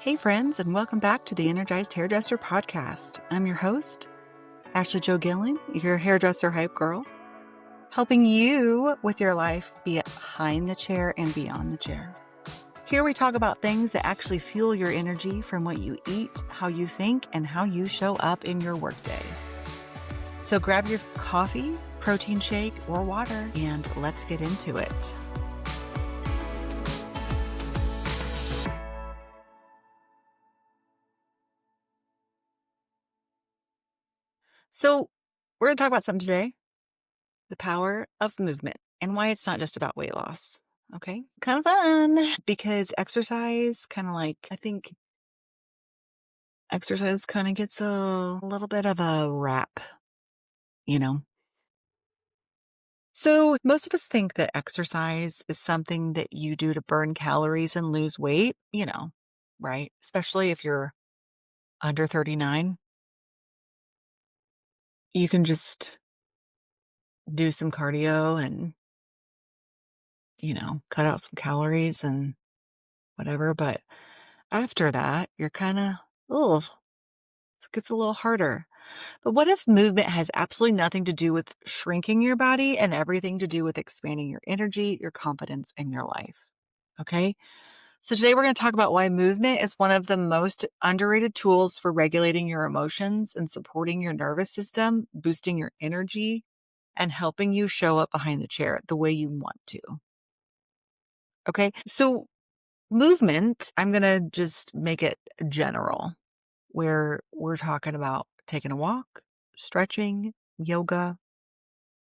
Hey, friends, and welcome back to the Energized Hairdresser Podcast. I'm your host, Ashley Jo Gilling, your hairdresser hype girl, helping you with your life be behind the chair and beyond the chair. Here we talk about things that actually fuel your energy from what you eat, how you think, and how you show up in your workday. So grab your coffee, protein shake, or water, and let's get into it. So we're going to talk about something today. The power of movement and why it's not just about weight loss. Okay. Kind of fun because exercise I think exercise kind of gets a little bit of a rap, you know? So most of us think that exercise is something that you do to burn calories and lose weight, right? Especially if you're under 39, you can just do some cardio and, cut out some calories and whatever. But after that, you're kind of, oh, it gets a little harder. But what if movement has absolutely nothing to do with shrinking your body and everything to do with expanding your energy, your confidence, and your life? Okay. So today we're going to talk about why movement is one of the most underrated tools for regulating your emotions and supporting your nervous system, boosting your energy, and helping you show up behind the chair the way you want to. Okay. So movement, I'm going to just make it general, where we're talking about taking a walk, stretching, yoga.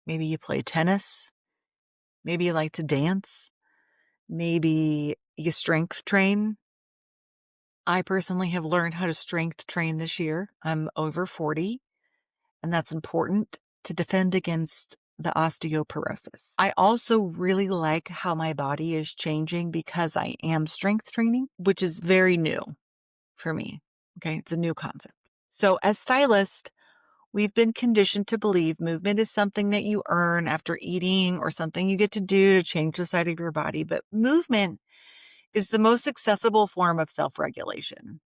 Maybe you play tennis. Maybe you like to dance. Maybe you strength train. I personally have learned how to strength train this year. I'm over 40, and that's important to defend against the osteoporosis. I also really like how my body is changing because I am strength training, which is very new for me. Okay, it's a new concept. So as stylists, we've been conditioned to believe movement is something that you earn after eating or something you get to do to change the side of your body. But movement is the most accessible form of self-regulation.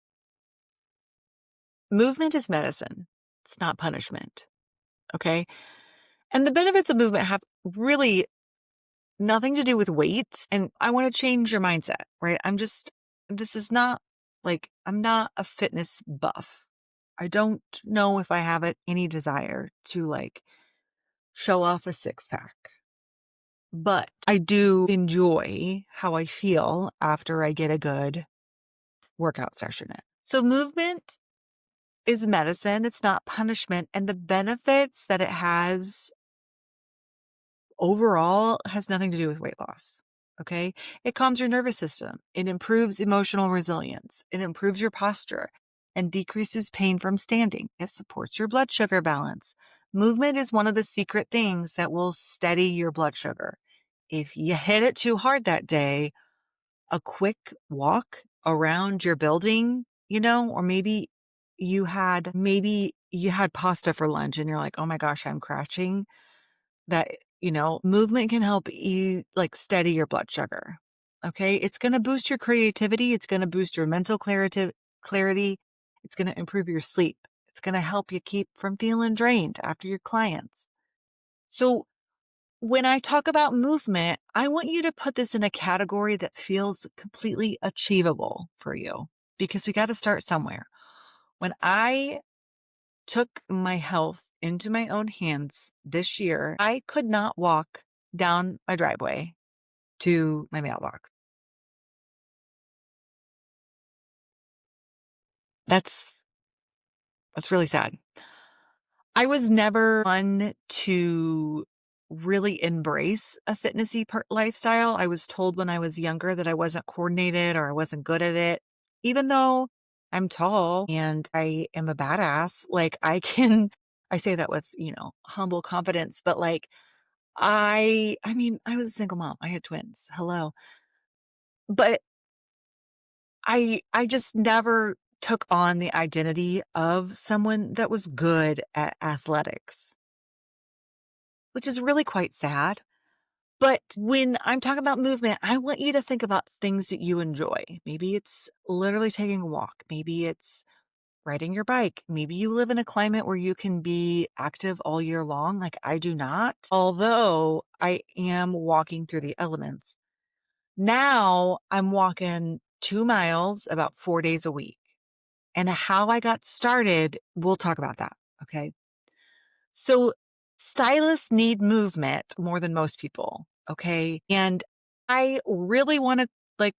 Movement is medicine. It's not punishment. Okay. And the benefits of movement have really nothing to do with weight. And I want to change your mindset, right? This is not I'm not a fitness buff. I don't know if I have any desire to show off a six pack, but I do enjoy how I feel after I get a good workout session in. So movement is medicine. It's not punishment. And the benefits that it has overall has nothing to do with weight loss. Okay. It calms your nervous system. It improves emotional resilience. It improves your posture and decreases pain from standing. It supports your blood sugar balance. Movement is one of the secret things that will steady your blood sugar. If you hit it too hard that day, a quick walk around your building, or maybe you had pasta for lunch and you're like, oh my gosh, I'm crashing. That, movement can help you steady your blood sugar. Okay. It's going to boost your creativity. It's going to boost your mental clarity. It's going to improve your sleep. It's going to help you keep from feeling drained after your clients. So when I talk about movement, I want you to put this in a category that feels completely achievable for you because we got to start somewhere. When I took my health into my own hands this year, I could not walk down my driveway to my mailbox. That's really sad. I was never one to really embrace a fitnessy lifestyle. I was told when I was younger that I wasn't coordinated or I wasn't good at it. Even though I'm tall and I am a badass, I say that with, humble confidence, but I was a single mom. I had twins. Hello. But I just never took on the identity of someone that was good at athletics, which is really quite sad. But when I'm talking about movement, I want you to think about things that you enjoy. Maybe it's literally taking a walk. Maybe it's riding your bike. Maybe you live in a climate where you can be active all year long, like I do not, although I am walking through the elements. Now I'm walking 2 miles about 4 days a week. And how I got started, we'll talk about that. Okay. So stylists need movement more than most people. Okay. And I really want to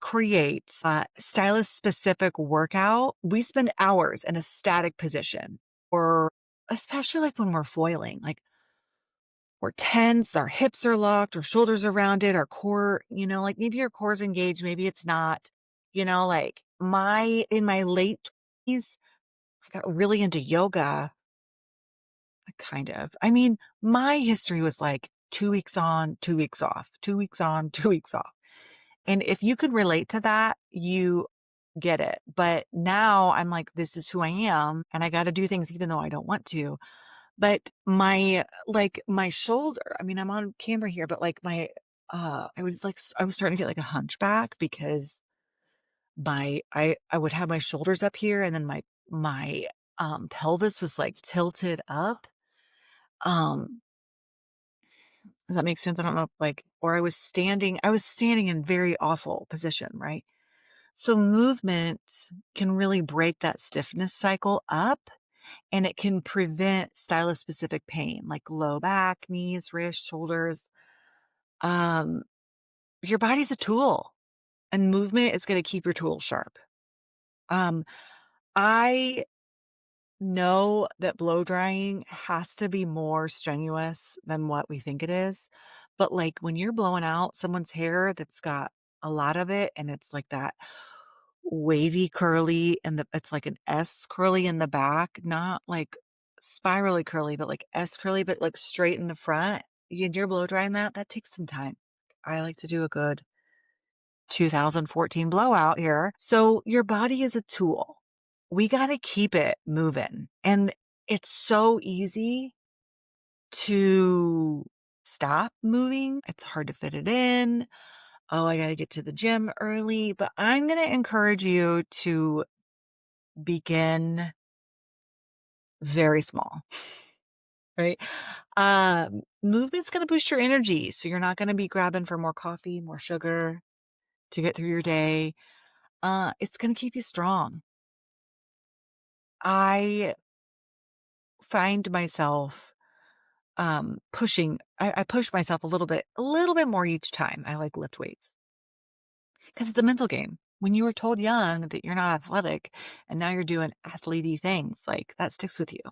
create a stylist specific workout. We spend hours in a static position, or especially like when we're foiling, like we're tense, our hips are locked, our shoulders are rounded, our core, like maybe your core's engaged, maybe it's not, like in my late 20s, I got really into yoga. Kind of. I mean, my history was like 2 weeks on, 2 weeks off, 2 weeks on, 2 weeks off. And if you could relate to that, you get it. But now I'm like, this is who I am. And I got to do things even though I don't want to. But my shoulder, I mean, I'm on camera here, but like I was starting to get like a hunchback because I would have my shoulders up here and then my pelvis was like tilted up. Um, Does that make sense? I don't know, or I was standing in very awful position, right? So movement can really break that stiffness cycle up, and it can prevent stylus specific pain like low back, knees, wrists, shoulders. Um, your body's a tool, and movement is going to keep your tools sharp. Um, I know that blow drying has to be more strenuous than what we think it is. But like when you're blowing out someone's hair that's got a lot of it and it's like that wavy curly and it's like an S curly in the back, not like spirally curly, but like S curly, but like straight in the front. You're blow drying that takes some time. I like to do a good 2014 blowout here. So your body is a tool. We got to keep it moving. And it's so easy to stop moving. It's hard to fit it in. Oh, I got to get to the gym early. But I'm going to encourage you to begin very small, right? Movement's going to boost your energy. So you're not going to be grabbing for more coffee, more sugar to get through your day. It's going to keep you strong. I find myself pushing. I push myself a little bit more each time I like lift weights because it's a mental game. When you were told young that you're not athletic and now you're doing athlete things, like that sticks with you,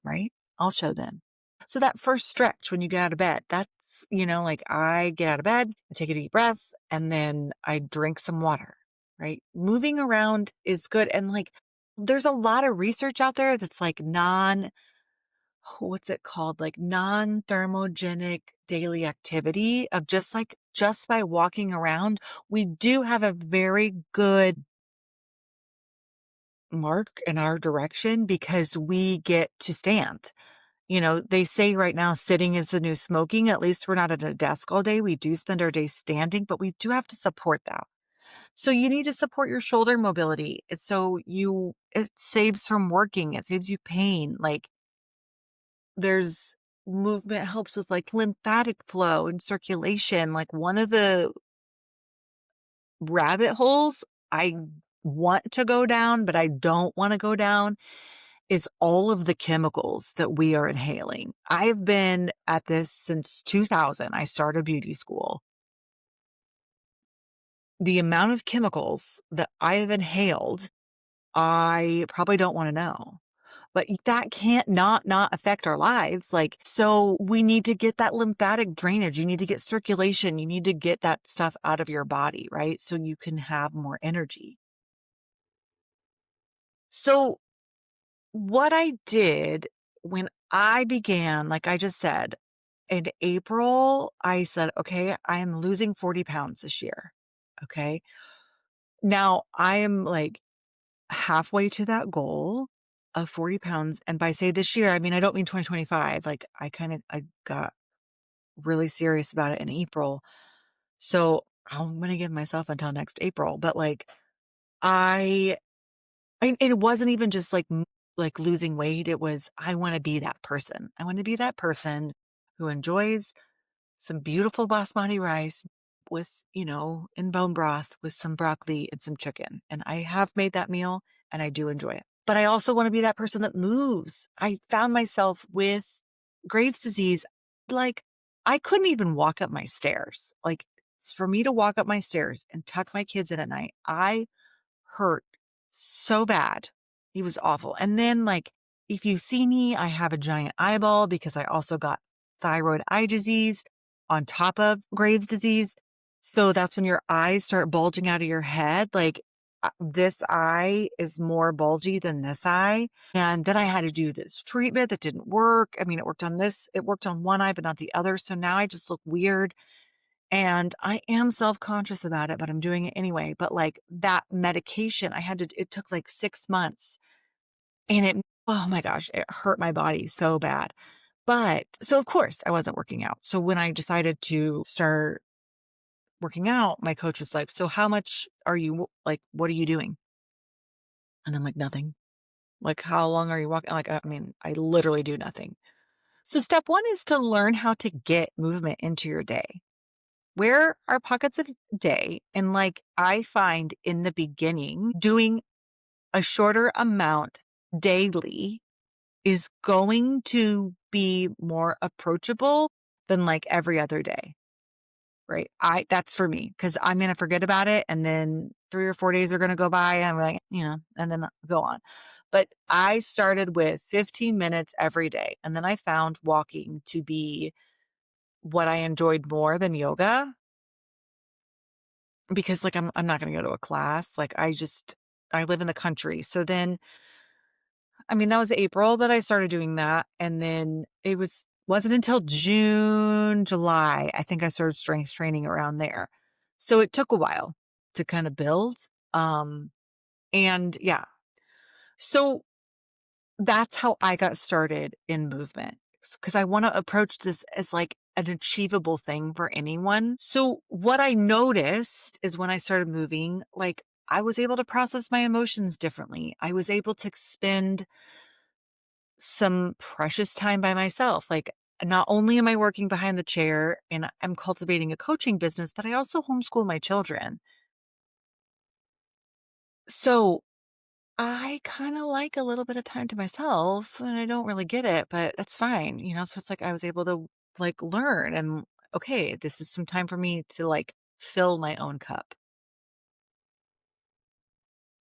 right? I'll show them. So that first stretch when you get out of bed, that's, like I get out of bed, I take a deep breath, and then I drink some water, right? Moving around is good. And like, there's a lot of research out there that's like what's it called? Like non-thermogenic daily activity of just by walking around, we do have a very good mark in our direction because we get to stand. They say right now sitting is the new smoking. At least we're not at a desk all day. We do spend our days standing, but we do have to support that. So you need to support your shoulder mobility. It saves from working. It saves you pain. Like there's movement helps with like lymphatic flow and circulation. Like one of the rabbit holes I want to go down, but I don't want to go down is all of the chemicals that we are inhaling. I've been at this since 2000. I started beauty school. The amount of chemicals that I have inhaled, I probably don't want to know. But that can't not affect our lives. So we need to get that lymphatic drainage. You need to get circulation. You need to get that stuff out of your body, right? So you can have more energy. So what I did when I began, like I just said, in April, I said, okay, I am losing 40 pounds this year. Okay. Now I am like halfway to that goal of 40 pounds. And by say this year, I mean, I don't mean 2025. Like I got really serious about it in April. So I'm gonna give myself until next April. But like I and it wasn't even just like losing weight. It was I want to be that person. I want to be that person who enjoys some beautiful basmati rice with, in bone broth with some broccoli and some chicken. And I have made that meal and I do enjoy it. But I also want to be that person that moves. I found myself with Graves' disease. Like, I couldn't even walk up my stairs. Like, for me to walk up my stairs and tuck my kids in at night, I hurt so bad. He was awful. And then, like, if you see me, I have a giant eyeball because I also got thyroid eye disease on top of Graves' disease. So that's when your eyes start bulging out of your head. Like, this eye is more bulgy than this eye. And then I had to do this treatment that didn't work. I mean, it worked on one eye, but not the other. So now I just look weird. And I am self-conscious about it, but I'm doing it anyway. But like that medication, it took like 6 months and oh my gosh, it hurt my body so bad. But so of course I wasn't working out. So when I decided to start working out, my coach was like, so how much are you like, what are you doing? And I'm like, nothing. Like, how long are you walking? Like, I mean, I literally do nothing. So step one is to learn how to get movement into your day. Where are pockets of day? And like I find in the beginning, doing a shorter amount daily is going to be more approachable than like every other day, right? That's for me because I'm going to forget about it. And then 3 or 4 days are going to go by. And I'm like, and then go on. But I started with 15 minutes every day. And then I found walking to be what I enjoyed more than yoga. Because, like, I'm not gonna go to a class, like, I live in the country, so then I mean, that was April that I started doing that, and then wasn't until June, July, I think I started strength training around there. So it took a while to kinda build, um, and yeah. So that's how I got started in movement because I wanna approach this as, like, an achievable thing for anyone. So, what I noticed is when I started moving, like, I was able to process my emotions differently. I was able to spend some precious time by myself. Like, not only am I working behind the chair and I'm cultivating a coaching business, but I also homeschool my children. So I kinda like a little bit of time to myself, and I don't really get it, but that's fine, so it's like I was able to, like, learn and, okay, this is some time for me to, like, fill my own cup.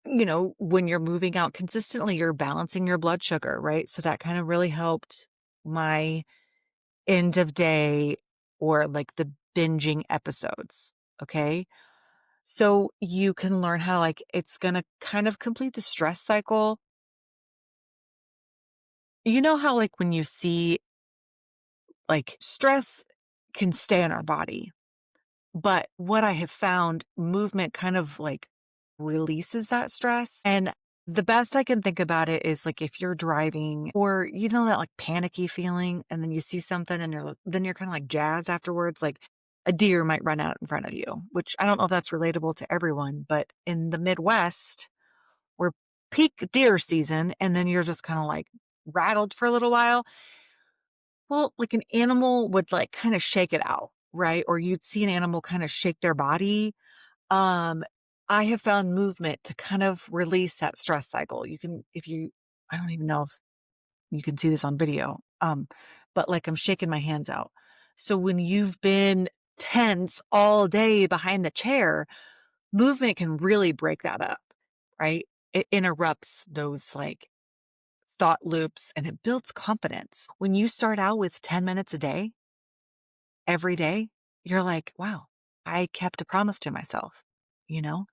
When you're moving out consistently, you're balancing your blood sugar, right? So that kind of really helped my end of day or, like, the binging episodes, okay? So you can learn how, like, it's gonna kind of complete the stress cycle. You know how, like, when you see like, stress can stay in our body, but what I have found, movement kind of, like, releases that stress, and the best I can think about it is, like, if you're driving or that, like, panicky feeling, and then you see something and you're kinda, like, jazzed afterwards, like, a deer might run out in front of you, which I don't know if that's relatable to everyone, but in the Midwest, we're peak deer season, and then you're just kinda, like, rattled for a little while. Well, like an animal would like kind of shake it out, right? Or you'd see an animal kind of shake their body. Um, I have found movement to kind of release that stress cycle. I don't even know if you can see this on video. But like I'm shaking my hands out. So when you've been tense all day behind the chair, movement can really break that up, right? It interrupts those like thought loops and it builds confidence. When you start out with 10 minutes a day, every day, you're like, wow, I kept a promise to myself, you know?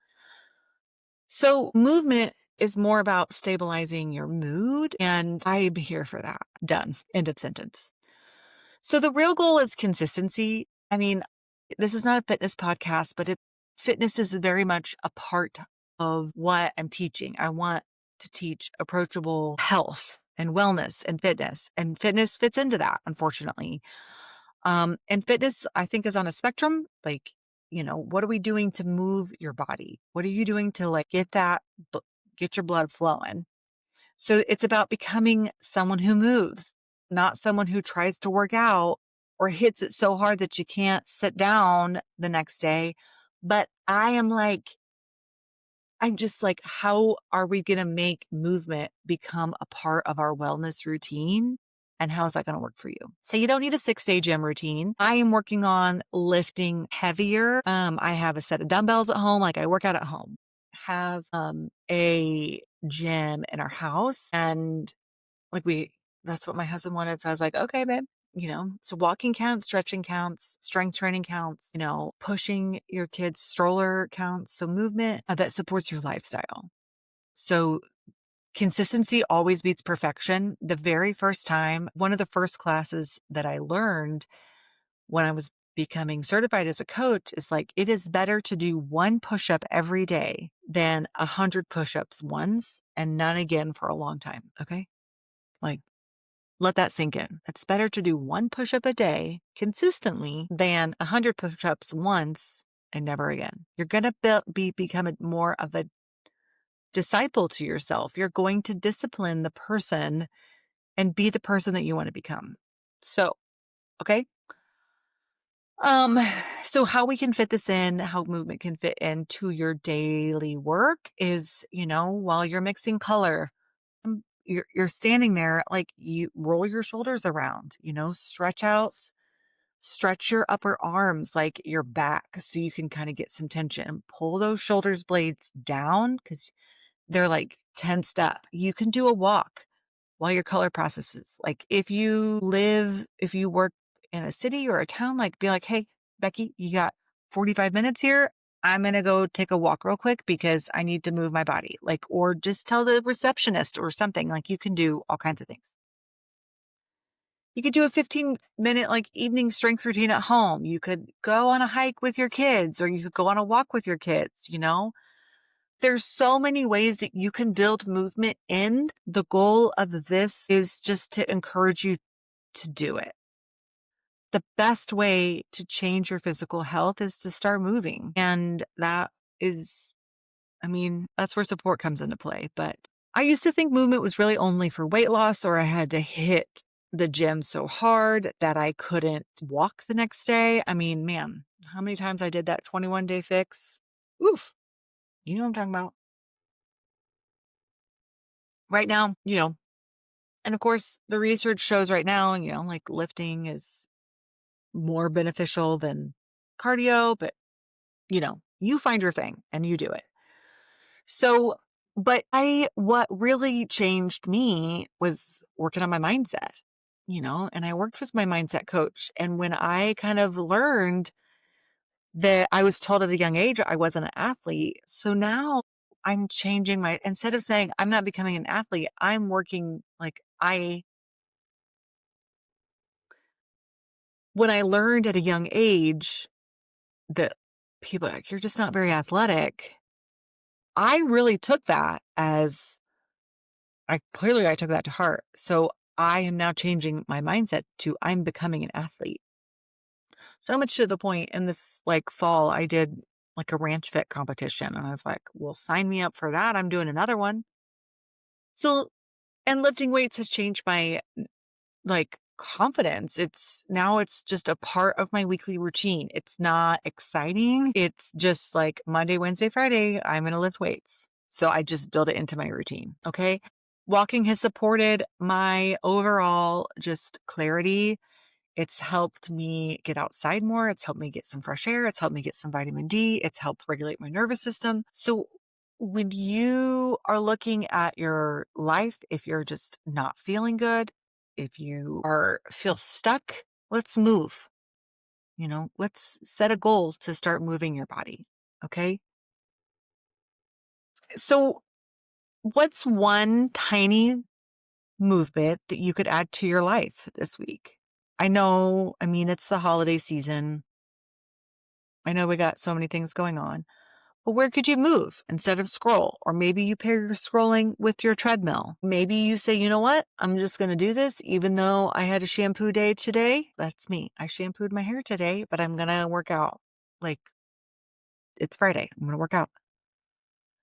So movement is more about stabilizing your mood, and I'm here for that. Done. End of sentence. So the real goal is consistency. I mean, this is not a fitness podcast, but fitness is very much a part of what I'm teaching. I want to teach approachable health and wellness and fitness fits into that, unfortunately. And fitness, I think, is on a spectrum. Like, what are we doing to move your body? What are you doing to like bl- get your blood flowing? So it's about becoming someone who moves, not someone who tries to work out or hits it so hard that you can't sit down the next day. But I'm just like, how are we going to make movement become a part of our wellness routine? And how is that going to work for you? So you don't need a 6-day gym routine. I am working on lifting heavier. I have a set of dumbbells at home. Like I work out at home, have a gym in our house, and like that's what my husband wanted. So I was like, okay, babe. So walking counts, stretching counts, strength training counts, pushing your kids' stroller counts. So movement that supports your lifestyle. So consistency always beats perfection. The very first time, one of the first classes that I learned when I was becoming certified as a coach is like, it is better to do one push up every day than 100 push ups once and none again for a long time. Okay. Like, let that sink in. It's better to do one push up a day consistently than 100 push ups once and never again. You're going to become more of a disciple to yourself. You're going to discipline the person and be the person that you want to become. So, okay. Um, so how we can fit this in, how movement can fit into your daily work is, while you're mixing color, you're standing there, like you roll your shoulders around, stretch out, stretch your upper arms, like your back, so you can kind of get some tension. Pull those shoulders blades down because they're like tensed up. You can do a walk while your color processes. Like if you work in a city or a town, like be like, hey, Becky, you got 45 minutes here. I'm going to go take a walk real quick because I need to move my body. Like, or just tell the receptionist or something. Like you can do all kinds of things. You could do a 15-minute like evening strength routine at home. You could go on a hike with your kids or you could go on a walk with your kids. There's so many ways that you can build movement in. The goal of this is just to encourage you to do it. The best way to change your physical health is to start moving. And is, that's where support comes into play. But I used to think movement was really only for weight loss, or I had to hit the gym so hard that I couldn't walk the next day. Man, how many times I did that 21-day fix? Oof. You know what I'm talking about. Right now, and of course, the research shows right now, like lifting is more beneficial than cardio, but you find your thing and you do it. So, but what really changed me was working on my mindset, and I worked with my mindset coach. And when I kind of learned that I was told at a young age I wasn't an athlete. So now I'm changing instead of saying I'm not becoming an athlete, I'm working when I learned at a young age that people are like, you're just not very athletic. I really took that I took that to heart. So I am now changing my mindset to I'm becoming an athlete. So much to the point in this like fall, I did like a ranch fit competition and I was like, well, sign me up for that. I'm doing another one. So, and lifting weights has changed my like confidence. It's just a part of my weekly routine. It's not exciting. It's just like Monday, Wednesday, Friday, I'm going to lift weights. So I just build it into my routine. Okay. Walking has supported my overall just clarity. It's helped me get outside more. It's helped me get some fresh air. It's helped me get some vitamin D. It's helped regulate my nervous system. So when you are looking at your life, if you're just not feeling good, if you feel stuck, let's move. Let's set a goal to start moving your body. Okay. So what's one tiny movement that you could add to your life this week? I know, it's the holiday season. I know we got so many things going on, Well, where could you move instead of scroll? Or maybe you pair your scrolling with your treadmill. Maybe you say, you know what? I'm just going to do this even though I had a shampoo day today. That's me. I shampooed my hair today, but I'm going to work out. Like it's Friday. I'm going to work out.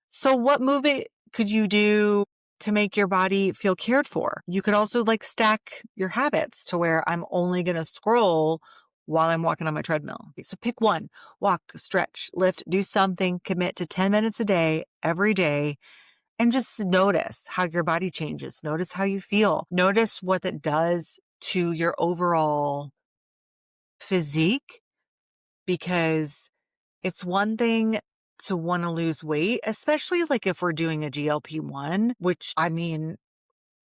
So what movement could you do to make your body feel cared for? You could also like stack your habits to where I'm only going to scroll while I'm walking on my treadmill. Okay, so pick one, walk, stretch, lift, do something, commit to 10 minutes a day, every day, and just notice how your body changes. Notice how you feel. Notice what it does to your overall physique, because it's one thing to want to lose weight, especially like if we're doing a GLP-1, which I mean,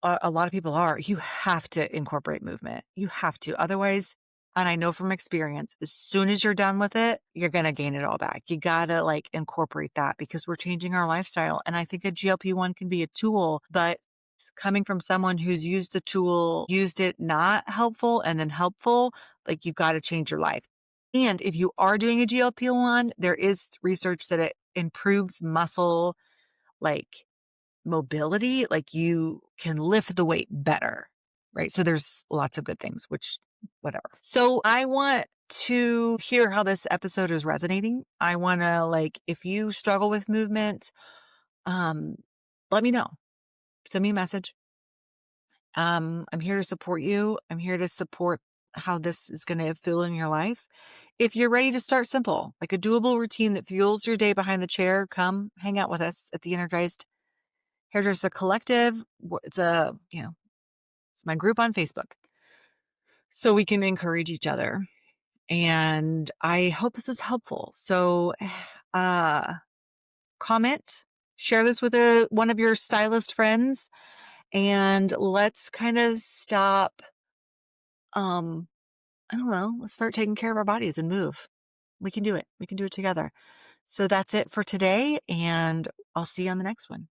a lot of people are. You have to incorporate movement. You have to. Otherwise, and I know from experience, as soon as you're done with it, you're going to gain it all back. You got to like incorporate that because we're changing our lifestyle. And I think a GLP-1 can be a tool, but coming from someone who's used the tool, used it not helpful and then helpful, like you've got to change your life. And if you are doing a GLP-1, there is research that it improves muscle, like mobility, like you can lift the weight better, right? So there's lots of good things, which whatever. So I want to hear how this episode is resonating. I want to like, if you struggle with movement, um, let me know. Send me a message. I'm here to support you. I'm here to support how this is going to feel in your life. If you're ready to start simple, like a doable routine that fuels your day behind the chair, come hang out with us at the Energized Hairdresser Collective. It's it's my group on Facebook. So we can encourage each other. And I hope this is helpful. So, comment, share this with one of your stylist friends, and let's kind of stop, I don't know, let's start taking care of our bodies and move. We can do it. We can do it together. So that's it for today, and I'll see you on the next one.